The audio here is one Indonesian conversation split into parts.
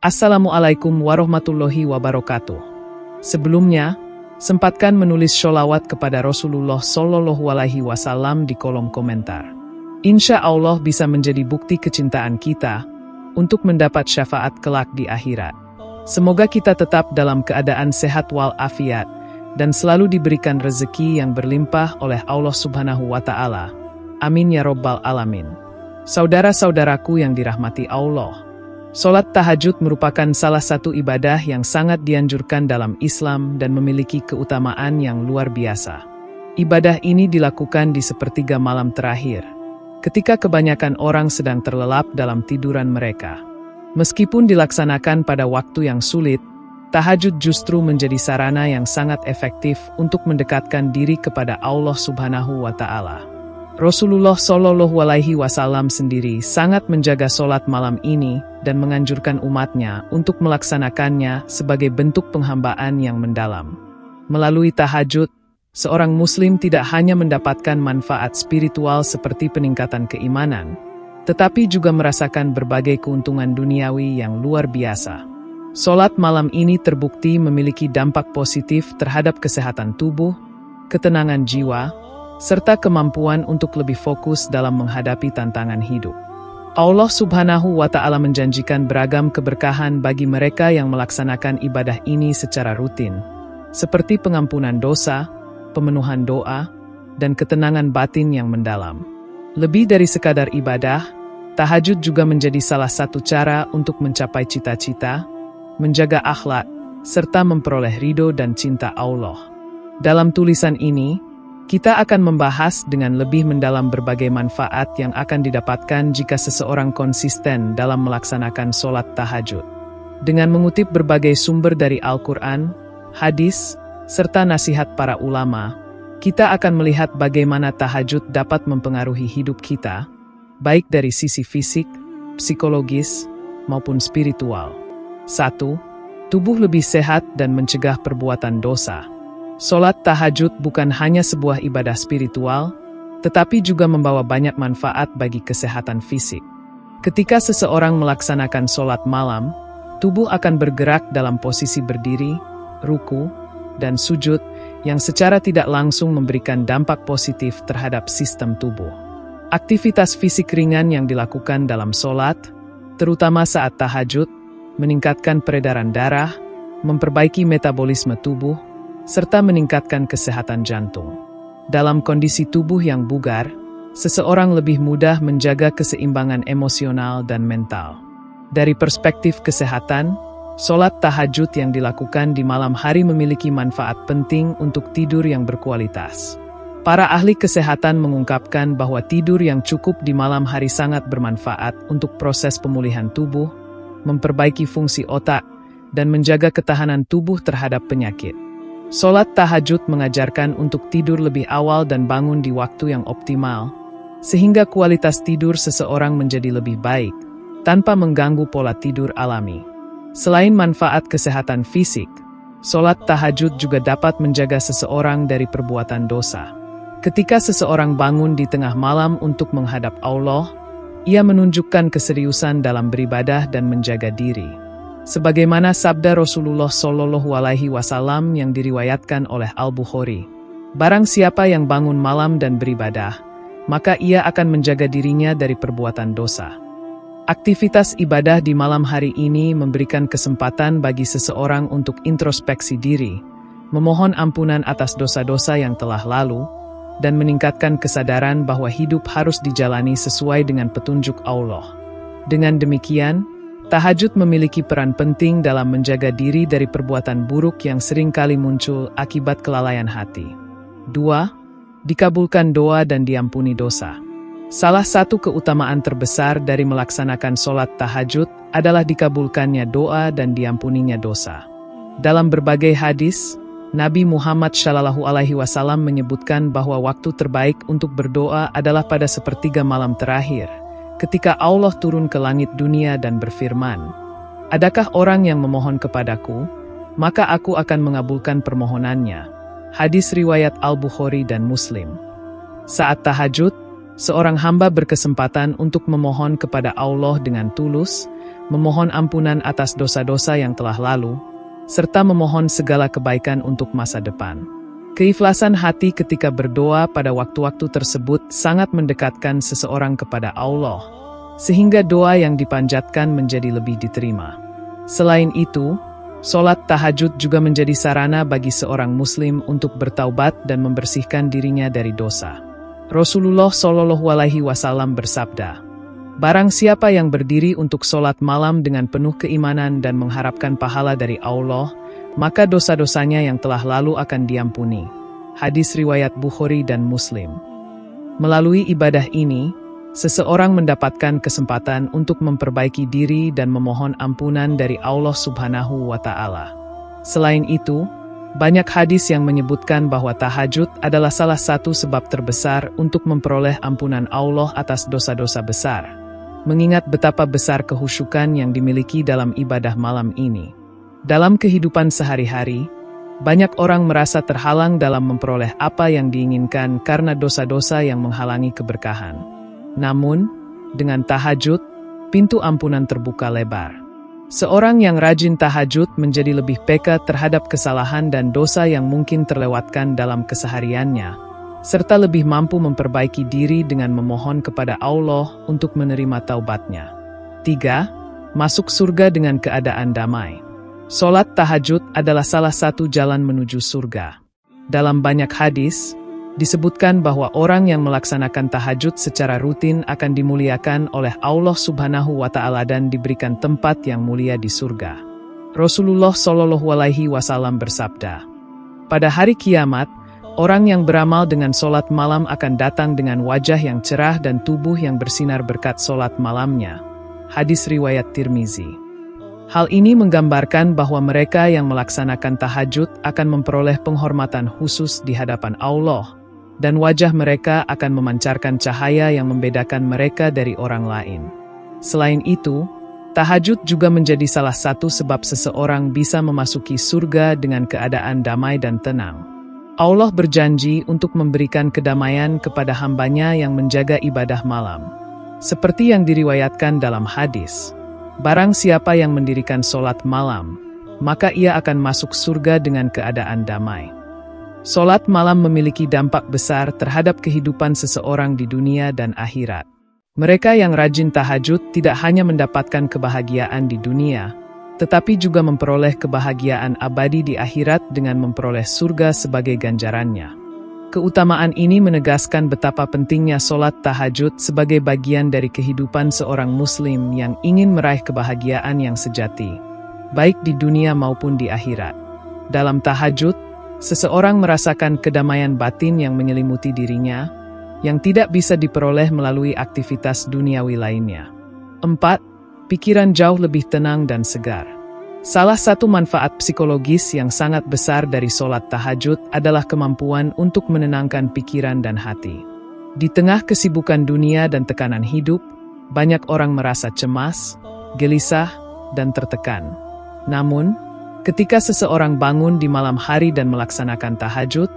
Assalamualaikum warahmatullahi wabarakatuh. Sebelumnya, sempatkan menulis sholawat kepada Rasulullah Shallallahu Alaihi Wasallam di kolom komentar. Insya Allah bisa menjadi bukti kecintaan kita untuk mendapat syafaat kelak di akhirat. Semoga kita tetap dalam keadaan sehat walafiat dan selalu diberikan rezeki yang berlimpah oleh Allah Subhanahu wa Ta'ala. Amin ya Rabbal Alamin. Saudara-saudaraku yang dirahmati Allah, sholat tahajud merupakan salah satu ibadah yang sangat dianjurkan dalam Islam dan memiliki keutamaan yang luar biasa. Ibadah ini dilakukan di sepertiga malam terakhir, ketika kebanyakan orang sedang terlelap dalam tiduran mereka. Meskipun dilaksanakan pada waktu yang sulit, tahajud justru menjadi sarana yang sangat efektif untuk mendekatkan diri kepada Allah Subhanahu wa Ta'ala. Rasulullah Shallallahu Alaihi Wasallam sendiri sangat menjaga sholat malam ini dan menganjurkan umatnya untuk melaksanakannya sebagai bentuk penghambaan yang mendalam. Melalui tahajud, seorang muslim tidak hanya mendapatkan manfaat spiritual seperti peningkatan keimanan, tetapi juga merasakan berbagai keuntungan duniawi yang luar biasa. Sholat malam ini terbukti memiliki dampak positif terhadap kesehatan tubuh, ketenangan jiwa, serta kemampuan untuk lebih fokus dalam menghadapi tantangan hidup. Allah Subhanahu wa Ta'ala menjanjikan beragam keberkahan bagi mereka yang melaksanakan ibadah ini secara rutin, seperti pengampunan dosa, pemenuhan doa, dan ketenangan batin yang mendalam. Lebih dari sekadar ibadah, tahajud juga menjadi salah satu cara untuk mencapai cita-cita, menjaga akhlak, serta memperoleh ridho dan cinta Allah. Dalam tulisan ini, kita akan membahas dengan lebih mendalam berbagai manfaat yang akan didapatkan jika seseorang konsisten dalam melaksanakan sholat tahajud. Dengan mengutip berbagai sumber dari Al-Quran, hadis, serta nasihat para ulama, kita akan melihat bagaimana tahajud dapat mempengaruhi hidup kita, baik dari sisi fisik, psikologis, maupun spiritual. 1. Tubuh lebih sehat dan mencegah perbuatan dosa. Sholat tahajud bukan hanya sebuah ibadah spiritual, tetapi juga membawa banyak manfaat bagi kesehatan fisik. Ketika seseorang melaksanakan sholat malam, tubuh akan bergerak dalam posisi berdiri, ruku, dan sujud, yang secara tidak langsung memberikan dampak positif terhadap sistem tubuh. Aktivitas fisik ringan yang dilakukan dalam sholat, terutama saat tahajud, meningkatkan peredaran darah, memperbaiki metabolisme tubuh, serta meningkatkan kesehatan jantung. Dalam kondisi tubuh yang bugar, seseorang lebih mudah menjaga keseimbangan emosional dan mental. Dari perspektif kesehatan, sholat tahajud yang dilakukan di malam hari memiliki manfaat penting untuk tidur yang berkualitas. Para ahli kesehatan mengungkapkan bahwa tidur yang cukup di malam hari sangat bermanfaat untuk proses pemulihan tubuh, memperbaiki fungsi otak, dan menjaga ketahanan tubuh terhadap penyakit. Sholat tahajud mengajarkan untuk tidur lebih awal dan bangun di waktu yang optimal, sehingga kualitas tidur seseorang menjadi lebih baik, tanpa mengganggu pola tidur alami. Selain manfaat kesehatan fisik, sholat tahajud juga dapat menjaga seseorang dari perbuatan dosa. Ketika seseorang bangun di tengah malam untuk menghadap Allah, ia menunjukkan keseriusan dalam beribadah dan menjaga diri. Sebagaimana sabda Rasulullah Shallallahu Alaihi Wasallam yang diriwayatkan oleh Al-Bukhari, barang siapa yang bangun malam dan beribadah, maka ia akan menjaga dirinya dari perbuatan dosa. Aktivitas ibadah di malam hari ini memberikan kesempatan bagi seseorang untuk introspeksi diri, memohon ampunan atas dosa-dosa yang telah lalu, dan meningkatkan kesadaran bahwa hidup harus dijalani sesuai dengan petunjuk Allah. Dengan demikian, tahajud memiliki peran penting dalam menjaga diri dari perbuatan buruk yang sering kali muncul akibat kelalaian hati. 2. Dikabulkan doa dan diampuni dosa. Salah satu keutamaan terbesar dari melaksanakan sholat tahajud adalah dikabulkannya doa dan diampuninya dosa. Dalam berbagai hadis, Nabi Muhammad Shallallahu Alaihi Wasallam menyebutkan bahwa waktu terbaik untuk berdoa adalah pada sepertiga malam terakhir, ketika Allah turun ke langit dunia dan berfirman, "Adakah orang yang memohon kepadaku? Maka aku akan mengabulkan permohonannya." Hadis riwayat Al-Bukhari dan Muslim. Saat tahajud, seorang hamba berkesempatan untuk memohon kepada Allah dengan tulus, memohon ampunan atas dosa-dosa yang telah lalu, serta memohon segala kebaikan untuk masa depan. Keikhlasan hati ketika berdoa pada waktu-waktu tersebut sangat mendekatkan seseorang kepada Allah, sehingga doa yang dipanjatkan menjadi lebih diterima. Selain itu, sholat tahajud juga menjadi sarana bagi seorang muslim untuk bertaubat dan membersihkan dirinya dari dosa. Rasulullah SAW bersabda, "Barang siapa yang berdiri untuk sholat malam dengan penuh keimanan dan mengharapkan pahala dari Allah, maka dosa-dosanya yang telah lalu akan diampuni." Hadis riwayat Bukhari dan Muslim. Melalui ibadah ini, seseorang mendapatkan kesempatan untuk memperbaiki diri dan memohon ampunan dari Allah Subhanahu wa Ta'ala. Selain itu, banyak hadis yang menyebutkan bahwa tahajud adalah salah satu sebab terbesar untuk memperoleh ampunan Allah atas dosa-dosa besar, mengingat betapa besar kehusyukan yang dimiliki dalam ibadah malam ini. Dalam kehidupan sehari-hari, banyak orang merasa terhalang dalam memperoleh apa yang diinginkan karena dosa-dosa yang menghalangi keberkahan. Namun, dengan tahajud, pintu ampunan terbuka lebar. Seorang yang rajin tahajud menjadi lebih peka terhadap kesalahan dan dosa yang mungkin terlewatkan dalam kesehariannya, serta lebih mampu memperbaiki diri dengan memohon kepada Allah untuk menerima taubatnya. 3. Masuk surga dengan keadaan damai. Sholat tahajud adalah salah satu jalan menuju surga. Dalam banyak hadis, disebutkan bahwa orang yang melaksanakan tahajud secara rutin akan dimuliakan oleh Allah Subhanahu wa Ta'ala dan diberikan tempat yang mulia di surga. Rasulullah SAW bersabda, "Pada hari kiamat, orang yang beramal dengan sholat malam akan datang dengan wajah yang cerah dan tubuh yang bersinar berkat sholat malamnya." Hadis riwayat Tirmizi. Hal ini menggambarkan bahwa mereka yang melaksanakan tahajud akan memperoleh penghormatan khusus di hadapan Allah, dan wajah mereka akan memancarkan cahaya yang membedakan mereka dari orang lain. Selain itu, tahajud juga menjadi salah satu sebab seseorang bisa memasuki surga dengan keadaan damai dan tenang. Allah berjanji untuk memberikan kedamaian kepada hambanya yang menjaga ibadah malam. Seperti yang diriwayatkan dalam hadis, barang siapa yang mendirikan sholat malam, maka ia akan masuk surga dengan keadaan damai. Sholat malam memiliki dampak besar terhadap kehidupan seseorang di dunia dan akhirat. Mereka yang rajin tahajud tidak hanya mendapatkan kebahagiaan di dunia, tetapi juga memperoleh kebahagiaan abadi di akhirat dengan memperoleh surga sebagai ganjarannya. Keutamaan ini menegaskan betapa pentingnya sholat tahajud sebagai bagian dari kehidupan seorang muslim yang ingin meraih kebahagiaan yang sejati, baik di dunia maupun di akhirat. Dalam tahajud, seseorang merasakan kedamaian batin yang menyelimuti dirinya, yang tidak bisa diperoleh melalui aktivitas duniawi lainnya. 4. Pikiran jauh lebih tenang dan segar. Salah satu manfaat psikologis yang sangat besar dari sholat tahajud adalah kemampuan untuk menenangkan pikiran dan hati. Di tengah kesibukan dunia dan tekanan hidup, banyak orang merasa cemas, gelisah, dan tertekan. Namun, ketika seseorang bangun di malam hari dan melaksanakan tahajud,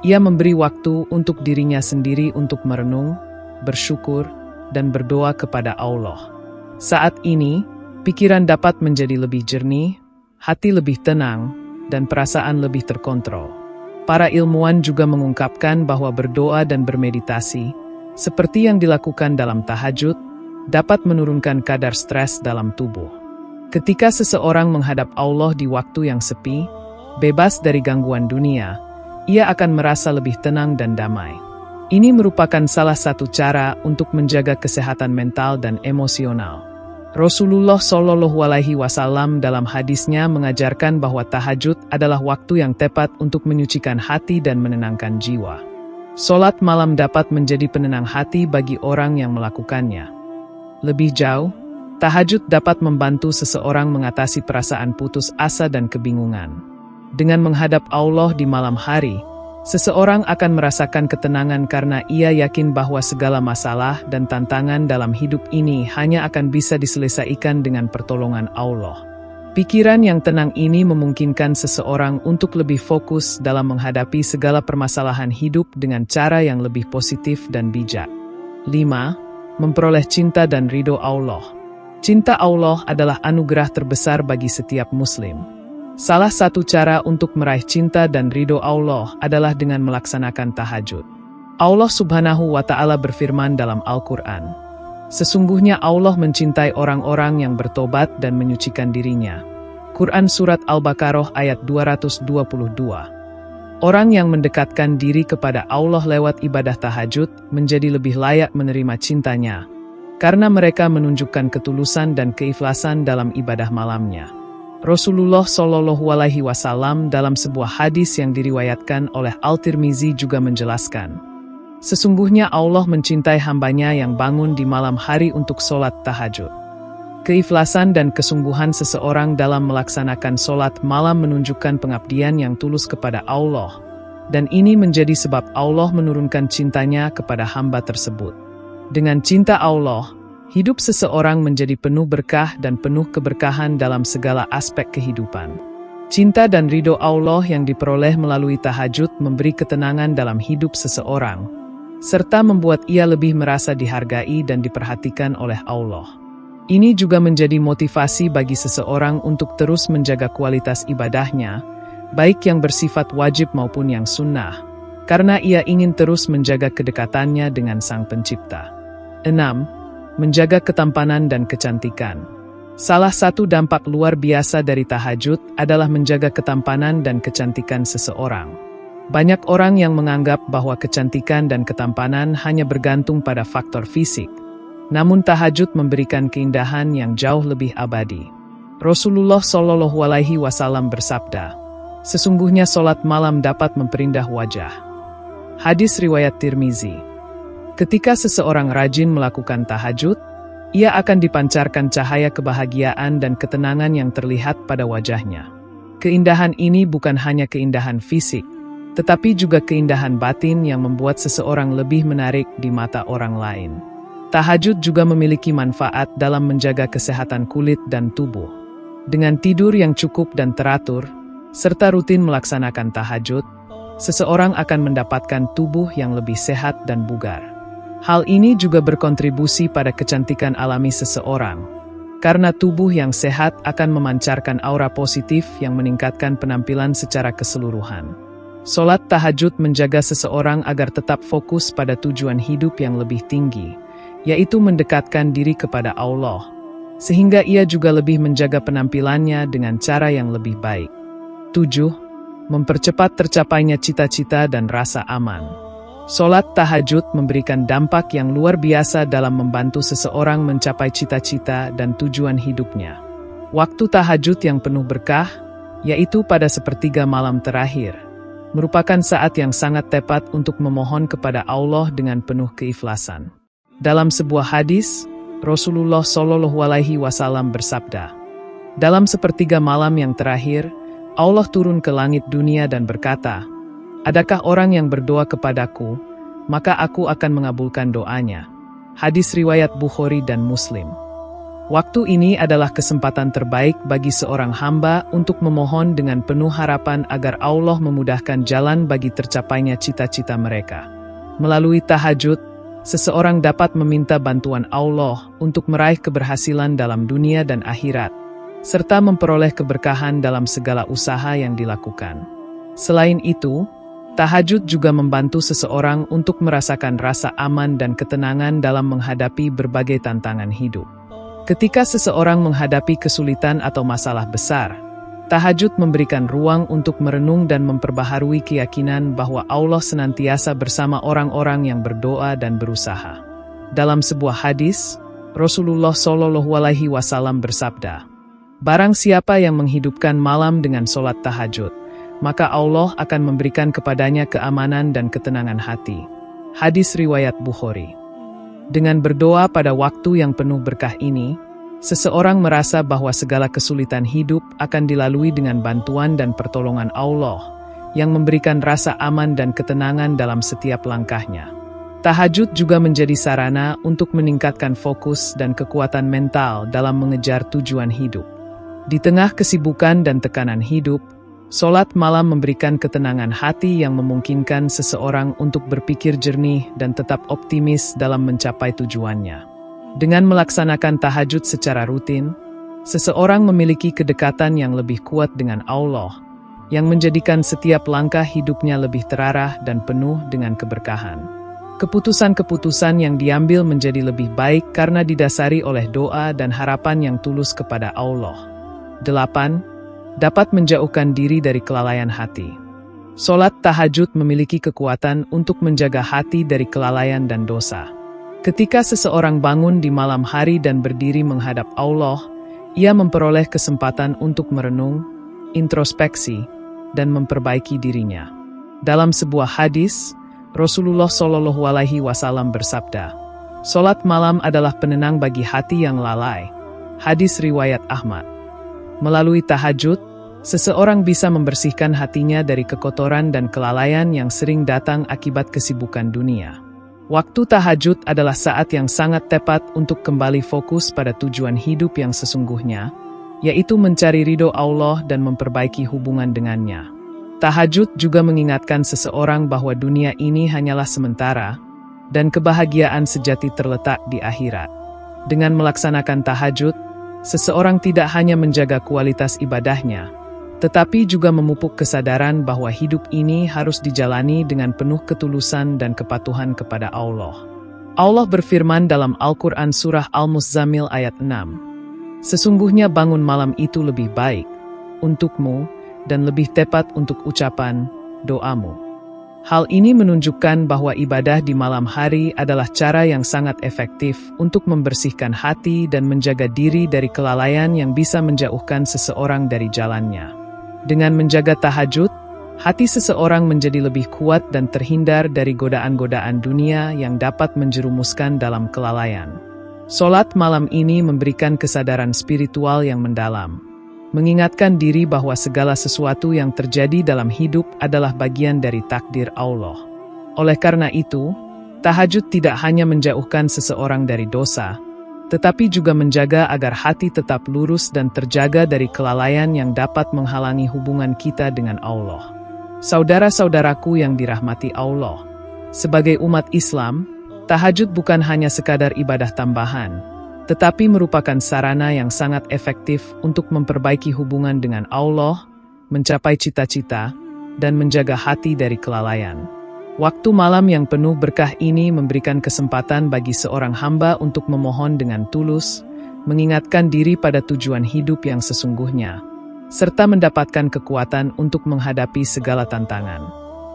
ia memberi waktu untuk dirinya sendiri untuk merenung, bersyukur, dan berdoa kepada Allah. Saat ini, pikiran dapat menjadi lebih jernih, hati lebih tenang, dan perasaan lebih terkontrol. Para ilmuwan juga mengungkapkan bahwa berdoa dan bermeditasi, seperti yang dilakukan dalam tahajud, dapat menurunkan kadar stres dalam tubuh. Ketika seseorang menghadap Allah di waktu yang sepi, bebas dari gangguan dunia, ia akan merasa lebih tenang dan damai. Ini merupakan salah satu cara untuk menjaga kesehatan mental dan emosional. Rasulullah SAW dalam hadisnya mengajarkan bahwa tahajud adalah waktu yang tepat untuk menyucikan hati dan menenangkan jiwa. Sholat malam dapat menjadi penenang hati bagi orang yang melakukannya. Lebih jauh, tahajud dapat membantu seseorang mengatasi perasaan putus asa dan kebingungan. Dengan menghadap Allah di malam hari, seseorang akan merasakan ketenangan karena ia yakin bahwa segala masalah dan tantangan dalam hidup ini hanya akan bisa diselesaikan dengan pertolongan Allah. Pikiran yang tenang ini memungkinkan seseorang untuk lebih fokus dalam menghadapi segala permasalahan hidup dengan cara yang lebih positif dan bijak. 5. Memperoleh cinta dan ridho Allah. Cinta Allah adalah anugerah terbesar bagi setiap muslim. Salah satu cara untuk meraih cinta dan ridho Allah adalah dengan melaksanakan tahajud. Allah Subhanahu wa Ta'ala berfirman dalam Al-Quran, "Sesungguhnya Allah mencintai orang-orang yang bertobat dan menyucikan dirinya." Quran Surat Al-Baqarah ayat 222. Orang yang mendekatkan diri kepada Allah lewat ibadah tahajud menjadi lebih layak menerima cintanya, karena mereka menunjukkan ketulusan dan keikhlasan dalam ibadah malamnya. Rasulullah Shallallahu Alaihi Wasallam dalam sebuah hadis yang diriwayatkan oleh Al-Tirmizi juga menjelaskan, sesungguhnya Allah mencintai hambanya yang bangun di malam hari untuk sholat tahajud. Keikhlasan dan kesungguhan seseorang dalam melaksanakan sholat malam menunjukkan pengabdian yang tulus kepada Allah, dan ini menjadi sebab Allah menurunkan cintanya kepada hamba tersebut. Dengan cinta Allah, hidup seseorang menjadi penuh berkah dan penuh keberkahan dalam segala aspek kehidupan. Cinta dan ridho Allah yang diperoleh melalui tahajud memberi ketenangan dalam hidup seseorang, serta membuat ia lebih merasa dihargai dan diperhatikan oleh Allah. Ini juga menjadi motivasi bagi seseorang untuk terus menjaga kualitas ibadahnya, baik yang bersifat wajib maupun yang sunnah, karena ia ingin terus menjaga kedekatannya dengan Sang Pencipta. 6. Menjaga ketampanan dan kecantikan. Salah satu dampak luar biasa dari tahajud adalah menjaga ketampanan dan kecantikan seseorang. Banyak orang yang menganggap bahwa kecantikan dan ketampanan hanya bergantung pada faktor fisik. Namun tahajud memberikan keindahan yang jauh lebih abadi. Rasulullah Shallallahu Alaihi Wasallam bersabda, "Sesungguhnya sholat malam dapat memperindah wajah." Hadis riwayat Tirmizi. Ketika seseorang rajin melakukan tahajud, ia akan dipancarkan cahaya kebahagiaan dan ketenangan yang terlihat pada wajahnya. Keindahan ini bukan hanya keindahan fisik, tetapi juga keindahan batin yang membuat seseorang lebih menarik di mata orang lain. Tahajud juga memiliki manfaat dalam menjaga kesehatan kulit dan tubuh. Dengan tidur yang cukup dan teratur, serta rutin melaksanakan tahajud, seseorang akan mendapatkan tubuh yang lebih sehat dan bugar. Hal ini juga berkontribusi pada kecantikan alami seseorang, karena tubuh yang sehat akan memancarkan aura positif yang meningkatkan penampilan secara keseluruhan. Sholat tahajud menjaga seseorang agar tetap fokus pada tujuan hidup yang lebih tinggi, yaitu mendekatkan diri kepada Allah, sehingga ia juga lebih menjaga penampilannya dengan cara yang lebih baik. 7. Mempercepat tercapainya cita-cita dan rasa aman. Sholat tahajud memberikan dampak yang luar biasa dalam membantu seseorang mencapai cita-cita dan tujuan hidupnya. Waktu tahajud yang penuh berkah, yaitu pada sepertiga malam terakhir, merupakan saat yang sangat tepat untuk memohon kepada Allah dengan penuh keikhlasan. Dalam sebuah hadis, Rasulullah Shallallahu Alaihi Wasallam bersabda, "Dalam sepertiga malam yang terakhir, Allah turun ke langit dunia dan berkata, 'Adakah orang yang berdoa kepadaku, maka aku akan mengabulkan doanya.'" Hadis riwayat Bukhari dan Muslim. Waktu ini adalah kesempatan terbaik bagi seorang hamba untuk memohon dengan penuh harapan agar Allah memudahkan jalan bagi tercapainya cita-cita mereka. Melalui tahajud, seseorang dapat meminta bantuan Allah untuk meraih keberhasilan dalam dunia dan akhirat, serta memperoleh keberkahan dalam segala usaha yang dilakukan. Selain itu, tahajud juga membantu seseorang untuk merasakan rasa aman dan ketenangan dalam menghadapi berbagai tantangan hidup. Ketika seseorang menghadapi kesulitan atau masalah besar, tahajud memberikan ruang untuk merenung dan memperbaharui keyakinan bahwa Allah senantiasa bersama orang-orang yang berdoa dan berusaha. Dalam sebuah hadis, Rasulullah Shallallahu Alaihi Wasallam bersabda, "Barang siapa yang menghidupkan malam dengan sholat tahajud, maka Allah akan memberikan kepadanya keamanan dan ketenangan hati." Hadis riwayat Bukhari. Dengan berdoa pada waktu yang penuh berkah ini, seseorang merasa bahwa segala kesulitan hidup akan dilalui dengan bantuan dan pertolongan Allah, yang memberikan rasa aman dan ketenangan dalam setiap langkahnya. Tahajud juga menjadi sarana untuk meningkatkan fokus dan kekuatan mental dalam mengejar tujuan hidup. Di tengah kesibukan dan tekanan hidup, Solat malam memberikan ketenangan hati yang memungkinkan seseorang untuk berpikir jernih dan tetap optimis dalam mencapai tujuannya. Dengan melaksanakan tahajud secara rutin, seseorang memiliki kedekatan yang lebih kuat dengan Allah, yang menjadikan setiap langkah hidupnya lebih terarah dan penuh dengan keberkahan. Keputusan-keputusan yang diambil menjadi lebih baik karena didasari oleh doa dan harapan yang tulus kepada Allah. 8. Dapat menjauhkan diri dari kelalaian hati. Solat tahajud memiliki kekuatan untuk menjaga hati dari kelalaian dan dosa. Ketika seseorang bangun di malam hari dan berdiri menghadap Allah, ia memperoleh kesempatan untuk merenung, introspeksi, dan memperbaiki dirinya. Dalam sebuah hadis, Rasulullah SAW bersabda, "Solat malam adalah penenang bagi hati yang lalai." Hadis riwayat Ahmad. Melalui tahajud, seseorang bisa membersihkan hatinya dari kekotoran dan kelalaian yang sering datang akibat kesibukan dunia. Waktu tahajud adalah saat yang sangat tepat untuk kembali fokus pada tujuan hidup yang sesungguhnya, yaitu mencari ridho Allah dan memperbaiki hubungan dengannya. Tahajud juga mengingatkan seseorang bahwa dunia ini hanyalah sementara, dan kebahagiaan sejati terletak di akhirat. Dengan melaksanakan tahajud, seseorang tidak hanya menjaga kualitas ibadahnya, tetapi juga memupuk kesadaran bahwa hidup ini harus dijalani dengan penuh ketulusan dan kepatuhan kepada Allah. Allah berfirman dalam Al-Quran Surah Al-Muzammil ayat 6, "Sesungguhnya bangun malam itu lebih baik untukmu dan lebih tepat untuk ucapan doamu." Hal ini menunjukkan bahwa ibadah di malam hari adalah cara yang sangat efektif untuk membersihkan hati dan menjaga diri dari kelalaian yang bisa menjauhkan seseorang dari jalannya. Dengan menjaga tahajud, hati seseorang menjadi lebih kuat dan terhindar dari godaan-godaan dunia yang dapat menjerumuskan dalam kelalaian. Solat malam ini memberikan kesadaran spiritual yang mendalam, mengingatkan diri bahwa segala sesuatu yang terjadi dalam hidup adalah bagian dari takdir Allah. Oleh karena itu, tahajud tidak hanya menjauhkan seseorang dari dosa, tetapi juga menjaga agar hati tetap lurus dan terjaga dari kelalaian yang dapat menghalangi hubungan kita dengan Allah. Saudara-saudaraku yang dirahmati Allah, sebagai umat Islam, tahajud bukan hanya sekadar ibadah tambahan, tetapi merupakan sarana yang sangat efektif untuk memperbaiki hubungan dengan Allah, mencapai cita-cita, dan menjaga hati dari kelalaian. Waktu malam yang penuh berkah ini memberikan kesempatan bagi seorang hamba untuk memohon dengan tulus, mengingatkan diri pada tujuan hidup yang sesungguhnya, serta mendapatkan kekuatan untuk menghadapi segala tantangan.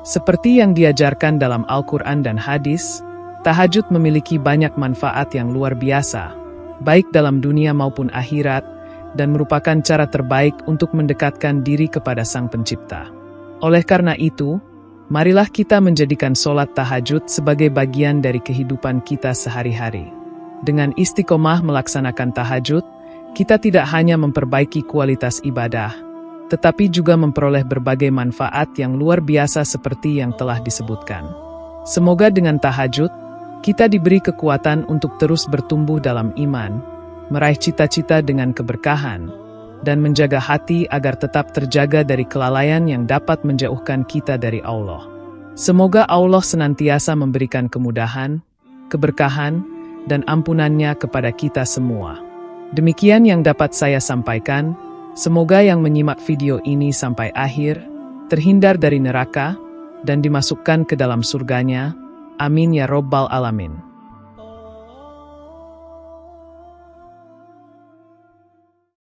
Seperti yang diajarkan dalam Al-Quran dan hadis, tahajud memiliki banyak manfaat yang luar biasa, baik dalam dunia maupun akhirat, dan merupakan cara terbaik untuk mendekatkan diri kepada Sang Pencipta. Oleh karena itu, marilah kita menjadikan solat tahajud sebagai bagian dari kehidupan kita sehari-hari. Dengan istiqomah melaksanakan tahajud, kita tidak hanya memperbaiki kualitas ibadah, tetapi juga memperoleh berbagai manfaat yang luar biasa seperti yang telah disebutkan. Semoga dengan tahajud, kita diberi kekuatan untuk terus bertumbuh dalam iman, meraih cita-cita dengan keberkahan, dan menjaga hati agar tetap terjaga dari kelalaian yang dapat menjauhkan kita dari Allah. Semoga Allah senantiasa memberikan kemudahan, keberkahan, dan ampunannya kepada kita semua. Demikian yang dapat saya sampaikan. Semoga yang menyimak video ini sampai akhir, terhindar dari neraka, dan dimasukkan ke dalam surganya. Amin ya Rabbal Alamin.